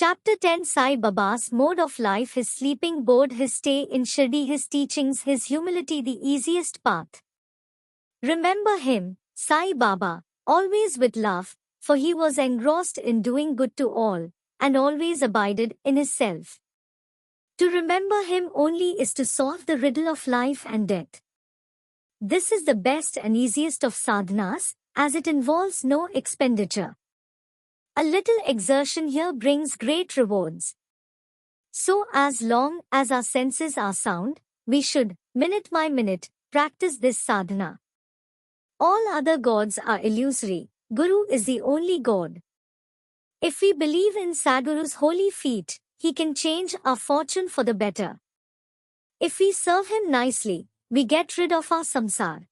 Chapter 10 Sai Baba's mode of life, his sleeping board, his stay in Shirdi, his teachings, his humility, the easiest path. Remember him, Sai Baba, always with love, for he was engrossed in doing good to all, and always abided in his self. To remember him only is to solve the riddle of life and death. This is the best and easiest of sadhanas, as it involves no expenditure. A little exertion here brings great rewards. So as long as our senses are sound, we should, minute by minute, practice this sadhana. All other gods are illusory. Guru is the only God. If we believe in Sadguru's holy feet, he can change our fortune for the better. If we serve him nicely, we get rid of our samsara.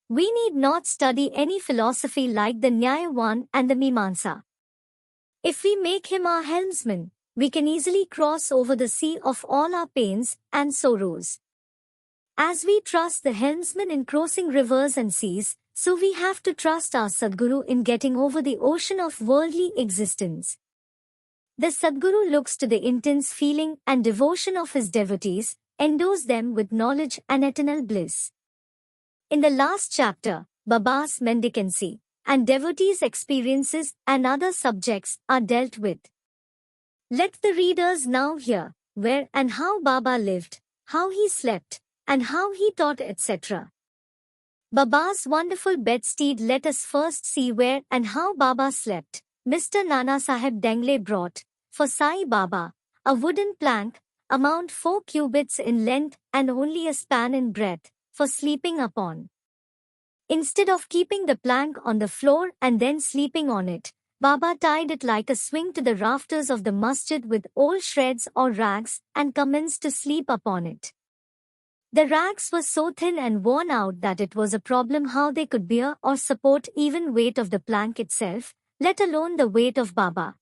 We need not study any philosophy like the Nyaya 1 and the Mimamsa. If we make him our helmsman, we can easily cross over the sea of all our pains and sorrows. As we trust the helmsman in crossing rivers and seas, so we have to trust our Sadguru in getting over the ocean of worldly existence. The Sadguru looks to the intense feeling and devotion of his devotees, endows them with knowledge and eternal bliss. In the last chapter, Baba's mendicancy and devotees' experiences and other subjects are dealt with. Let the readers now hear where and how Baba lived, how he slept, and how he taught, etc. Baba's wonderful bedstead. Let us first see where and how Baba slept. Mr. Nana Sahib Dengle brought, for Sai Baba, a wooden plank, amount 4 cubits in length and only a span in breadth, for sleeping upon. Instead of keeping the plank on the floor and then sleeping on it, Baba tied it like a swing to the rafters of the masjid with old shreds or rags and commenced to sleep upon it. The rags were so thin and worn out that it was a problem how they could bear or support even weight of the plank itself, let alone the weight of Baba.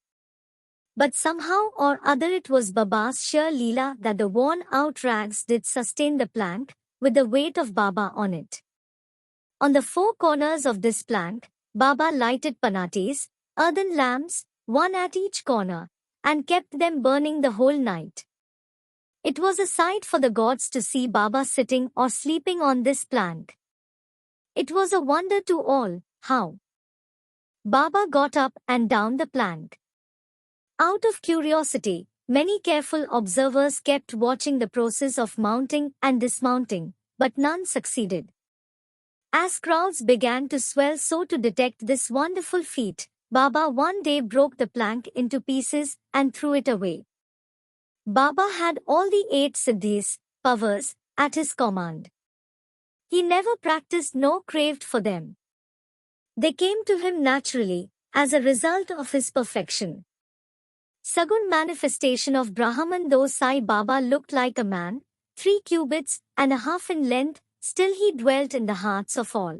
But somehow or other it was Baba's sheer leela that the worn-out rags did sustain the plank, with the weight of Baba on it. On the 4 corners of this plank, Baba lighted panatis, earthen lamps, one at each corner, and kept them burning the whole night. It was a sight for the gods to see Baba sitting or sleeping on this plank. It was a wonder to all, how Baba got up and down the plank. Out of curiosity, many careful observers kept watching the process of mounting and dismounting, but none succeeded. As crowds began to swell so to detect this wonderful feat, Baba one day broke the plank into pieces and threw it away. Baba had all the 8 siddhis, powers, at his command. He never practiced nor craved for them. They came to him naturally, as a result of his perfection. Sagun manifestation of Brahman. Though Sai Baba looked like a man, 3 cubits and a half in length, still he dwelt in the hearts of all.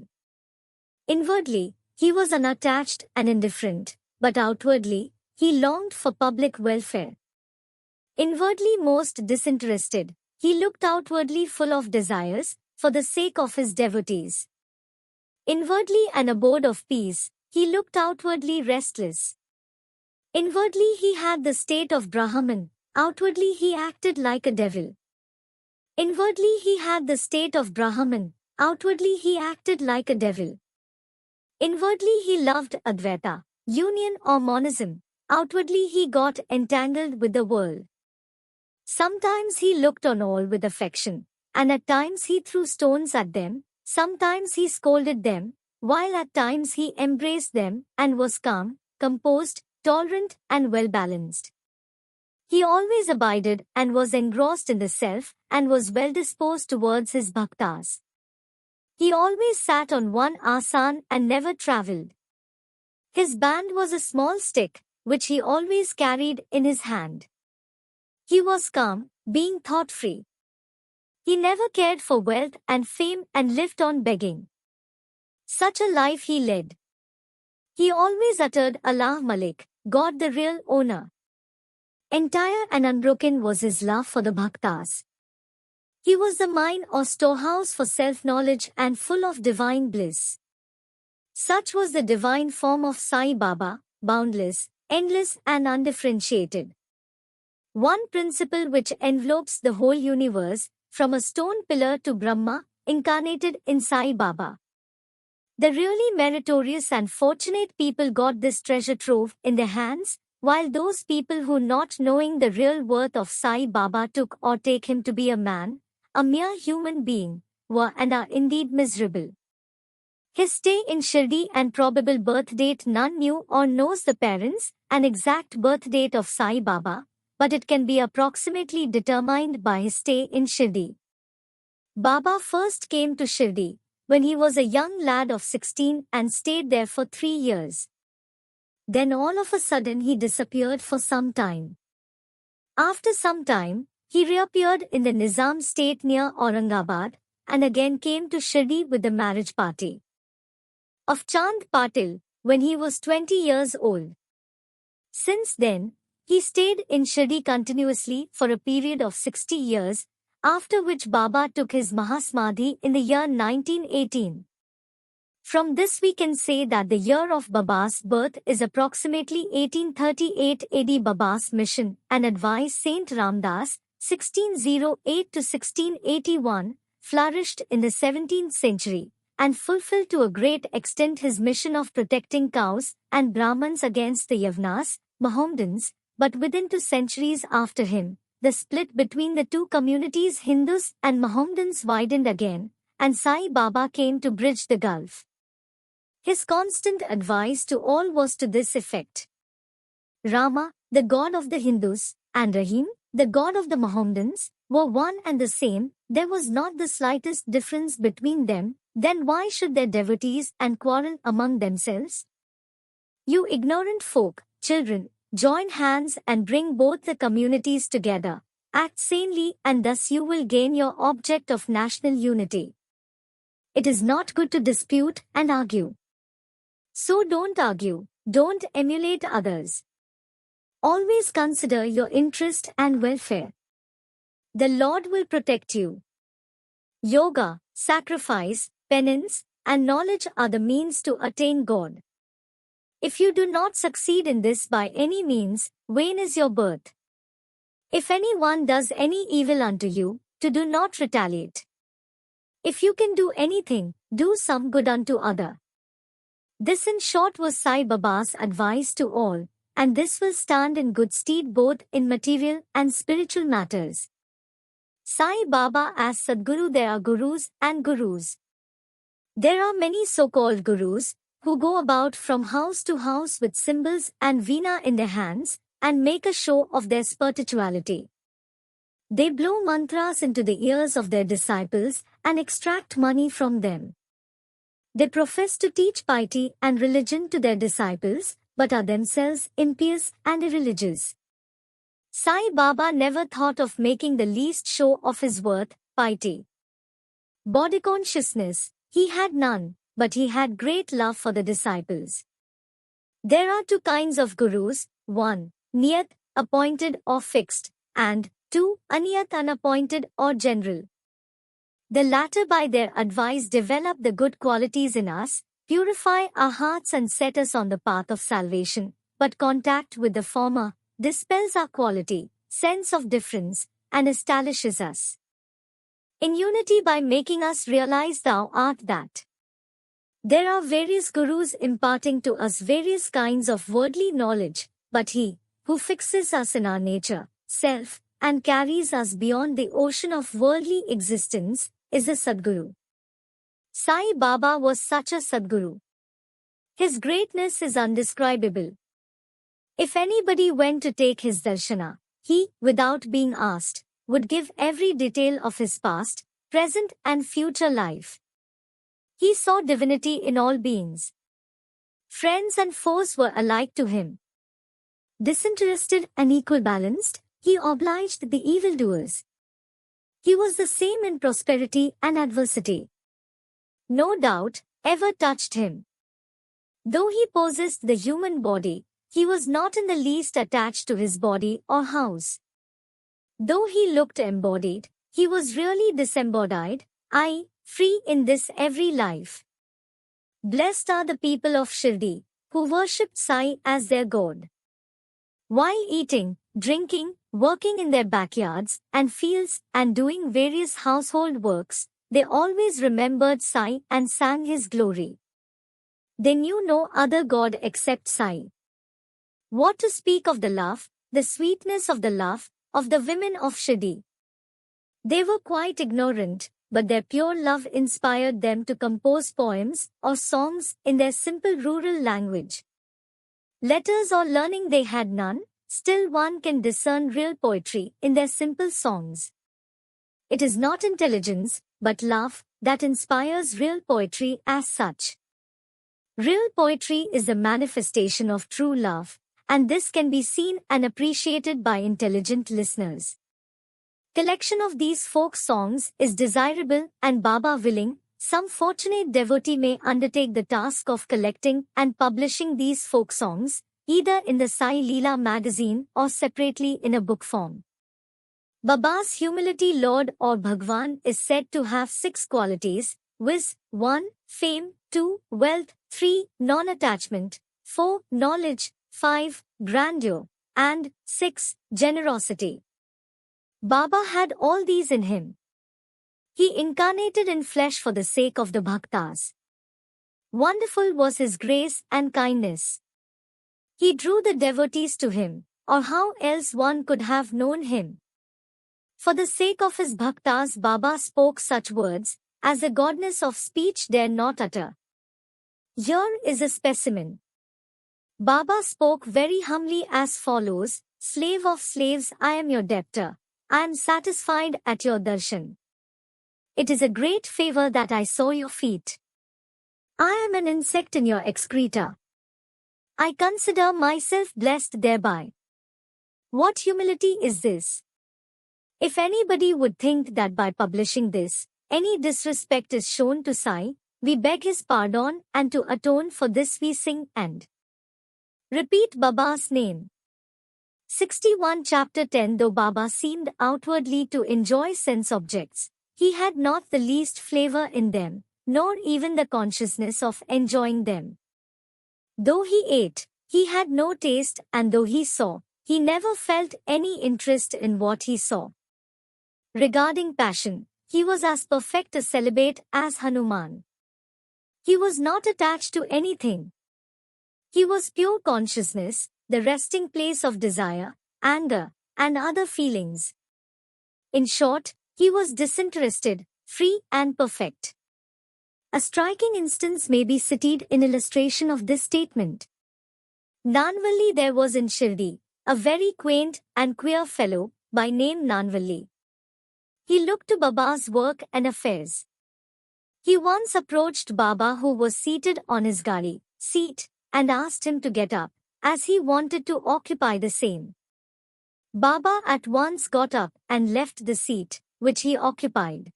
Inwardly, he was unattached and indifferent, but outwardly, he longed for public welfare. Inwardly most disinterested, he looked outwardly full of desires, for the sake of his devotees. Inwardly an abode of peace, he looked outwardly restless. Inwardly he had the state of Brahman, outwardly he acted like a devil. Inwardly he had the state of Brahman, outwardly he acted like a devil. Inwardly he loved Advaita, union or monism, outwardly he got entangled with the world. Sometimes he looked on all with affection, and at times he threw stones at them, sometimes he scolded them, while at times he embraced them and was calm, composed, tolerant and well-balanced. He always abided and was engrossed in the self and was well disposed towards his bhaktas. He always sat on one asan and never travelled. His band was a small stick, which he always carried in his hand. He was calm, being thought-free. He never cared for wealth and fame and lived on begging. Such a life he led. He always uttered Allah Malik, God the real owner. Entire and unbroken was his love for the bhaktas. He was the mine or storehouse for self-knowledge and full of divine bliss. Such was the divine form of Sai Baba, boundless, endless and undifferentiated. One principle which envelopes the whole universe, from a stone pillar to Brahma, incarnated in Sai Baba. The really meritorious and fortunate people got this treasure trove in their hands, while those people who, not knowing the real worth of Sai Baba, took or take him to be a man, a mere human being, were and are indeed miserable. His stay in Shirdi and probable birth date, none knew or knows the parents and exact birth date of Sai Baba, but it can be approximately determined by his stay in Shirdi. Baba first came to Shirdi when he was a young lad of 16 and stayed there for 3 years. Then all of a sudden he disappeared for some time. After some time, he reappeared in the Nizam state near Aurangabad and again came to Shirdi with the marriage party of Chand Patil when he was 20 years old. Since then, he stayed in Shirdi continuously for a period of 60 years, after which Baba took his Mahasamadhi in the year 1918. From this we can say that the year of Baba's birth is approximately 1838 AD. Baba's mission and advice, Saint Ramdas, 1608 to 1681, flourished in the 17th century and fulfilled to a great extent his mission of protecting cows and Brahmins against the Yavanas, Mohammedans, but within 2 centuries after him, the split between the two communities, Hindus and Mohammedans, widened again, and Sai Baba came to bridge the gulf. His constant advice to all was to this effect: Rama, the god of the Hindus, and Rahim, the god of the Mohammedans, were one and the same. There was not the slightest difference between them. Then why should their devotees and quarrel among themselves? You ignorant folk, children, join hands and bring both the communities together. Act sanely, and thus you will gain your object of national unity. It is not good to dispute and argue. So don't argue, don't emulate others. Always consider your interest and welfare. The Lord will protect you. Yoga, sacrifice, penance, and knowledge are the means to attain God. If you do not succeed in this by any means, vain is your birth. If anyone does any evil unto you, do not retaliate. If you can do anything, do some good unto other. This in short was Sai Baba's advice to all, and this will stand in good stead both in material and spiritual matters. Sai Baba as Sadguru. There are gurus and gurus. There are many so-called gurus who go about from house to house with cymbals and veena in their hands and make a show of their spirituality. They blow mantras into the ears of their disciples and extract money from them. They profess to teach piety and religion to their disciples, but are themselves impious and irreligious. Sai Baba never thought of making the least show of his worth, piety. Body consciousness, he had none, but he had great love for the disciples. There are 2 kinds of gurus: 1, niyat, appointed or fixed, and 2, aniyat, unappointed or general. The latter by their advice develop the good qualities in us, purify our hearts and set us on the path of salvation, but contact with the former dispels our quality, sense of difference, and establishes us in unity by making us realize thou art that. There are various gurus imparting to us various kinds of worldly knowledge, but he who fixes us in our nature, self, and carries us beyond the ocean of worldly existence is a Sadguru. Sai Baba was such a Sadguru. His greatness is undescribable. If anybody went to take his darshana, he, without being asked, would give every detail of his past, present and future life. He saw divinity in all beings. Friends and foes were alike to him. Disinterested and equal balanced, he obliged the evildoers. He was the same in prosperity and adversity. No doubt ever touched him. Though he possessed the human body, he was not in the least attached to his body or house. Though he looked embodied, he was really disembodied, i.e., free in this every life. Blessed are the people of Shirdi, who worshipped Sai as their God. While eating, drinking, working in their backyards and fields and doing various household works, they always remembered Sai and sang his glory. They knew no other god except Sai. What to speak of the love, the sweetness of the love, of the women of Shirdi? They were quite ignorant, but their pure love inspired them to compose poems or songs in their simple rural language. Letters or learning they had none, still one can discern real poetry in their simple songs. It is not intelligence, but love, that inspires real poetry as such. Real poetry is the manifestation of true love, and this can be seen and appreciated by intelligent listeners. Collection of these folk songs is desirable and Baba willing, some fortunate devotee may undertake the task of collecting and publishing these folk songs, either in the Sai Leela magazine or separately in a book form. Baba's humility Lord or Bhagwan is said to have 6 qualities, viz. 1. Fame, 2. Wealth, 3. Non-attachment, 4. Knowledge, 5. Grandeur, and 6. Generosity. Baba had all these in him. He incarnated in flesh for the sake of the bhaktas. Wonderful was his grace and kindness. He drew the devotees to him, or how else one could have known him. For the sake of his bhaktas Baba spoke such words, as the godness of speech dare not utter. Here is a specimen. Baba spoke very humbly as follows, Slave of slaves, I am your debtor. I am satisfied at your darshan. It is a great favor that I saw your feet. I am an insect in your excreta. I consider myself blessed thereby. What humility is this? If anybody would think that by publishing this, any disrespect is shown to Sai, we beg his pardon, and to atone for this we sing and repeat Baba's name. 61 Chapter 10 Though Baba seemed outwardly to enjoy sense objects, he had not the least flavor in them, nor even the consciousness of enjoying them. Though he ate, he had no taste, and though he saw, he never felt any interest in what he saw. Regarding passion, he was as perfect a celibate as Hanuman. He was not attached to anything. He was pure consciousness, the resting place of desire, anger, and other feelings. In short, he was disinterested, free and perfect. A striking instance may be cited in illustration of this statement. Nanvalli there was in Shirdi, a very quaint and queer fellow, by name Nanvalli. He looked to Baba's work and affairs. He once approached Baba who was seated on his gadi seat, and asked him to get up, as he wanted to occupy the same. Baba at once got up and left the seat, which he occupied.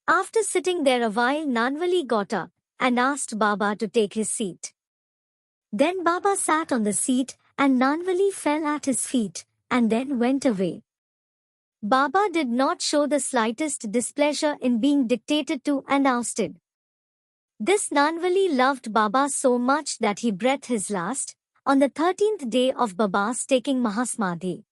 After sitting there a while Nanvalli got up, and asked Baba to take his seat. Then Baba sat on the seat, and Nanvalli fell at his feet, and then went away. Baba did not show the slightest displeasure in being dictated to and ousted. This Nanvalli loved Baba so much that he breathed his last, on the 13th day of Baba's taking Mahasamadhi.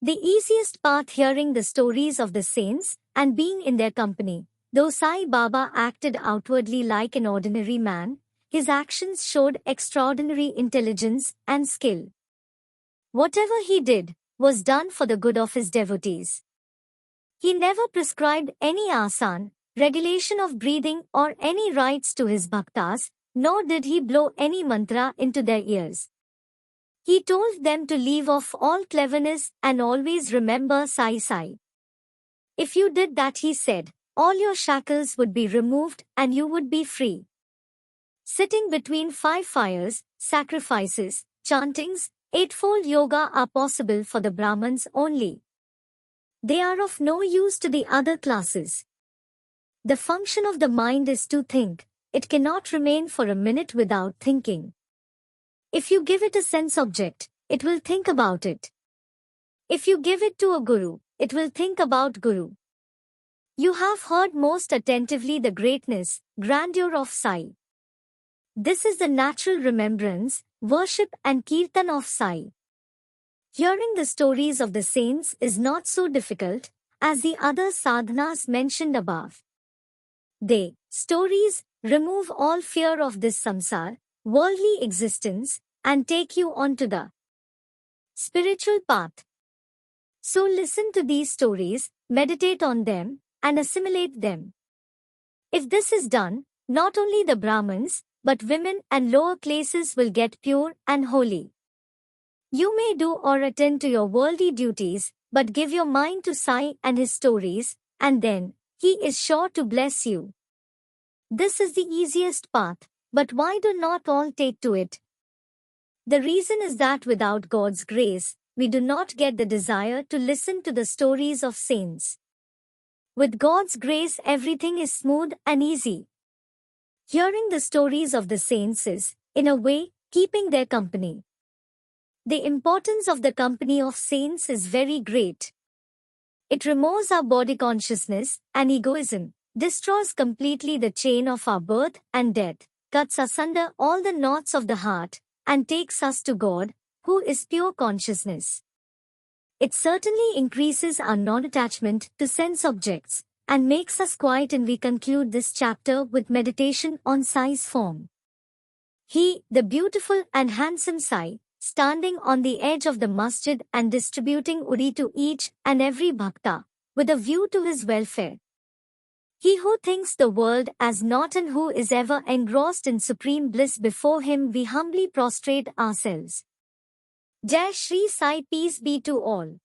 The easiest path hearing the stories of the saints, and being in their company, though Sai Baba acted outwardly like an ordinary man, his actions showed extraordinary intelligence and skill. Whatever he did, was done for the good of his devotees. He never prescribed any asan, regulation of breathing or any rites to his bhaktas, nor did he blow any mantra into their ears. He told them to leave off all cleverness and always remember Sai Sai. If you did that, he said, all your shackles would be removed and you would be free. Sitting between 5 fires, sacrifices, chantings, 8-fold yoga are possible for the Brahmins only. They are of no use to the other classes. The function of the mind is to think. It cannot remain for a minute without thinking. If you give it a sense object, it will think about it. If you give it to a guru, it will think about guru. You have heard most attentively the greatness, grandeur of Sai. This is the natural remembrance, worship and kirtan of Sai. Hearing the stories of the saints is not so difficult as the other sadhanas mentioned above. They, stories, remove all fear of this samsara, worldly existence, and take you onto the spiritual path. So listen to these stories, meditate on them, and assimilate them. If this is done, not only the Brahmins, but women and lower classes will get pure and holy. You may do or attend to your worldly duties, but give your mind to Sai and his stories, and then, he is sure to bless you. This is the easiest path, but why do not all take to it? The reason is that without God's grace, we do not get the desire to listen to the stories of saints. With God's grace, everything is smooth and easy. Hearing the stories of the saints is, in a way, keeping their company. The importance of the company of saints is very great. It removes our body consciousness and egoism, destroys completely the chain of our birth and death, cuts asunder all the knots of the heart, and takes us to God, who is pure consciousness. It certainly increases our non-attachment to sense objects, and makes us quiet, and we conclude this chapter with meditation on Sai's form. He, the beautiful and handsome Sai, standing on the edge of the masjid and distributing udi to each and every bhakta, with a view to his welfare. He who thinks the world as naught and who is ever engrossed in supreme bliss, before him we humbly prostrate ourselves. Jai Shri Sai, peace be to all.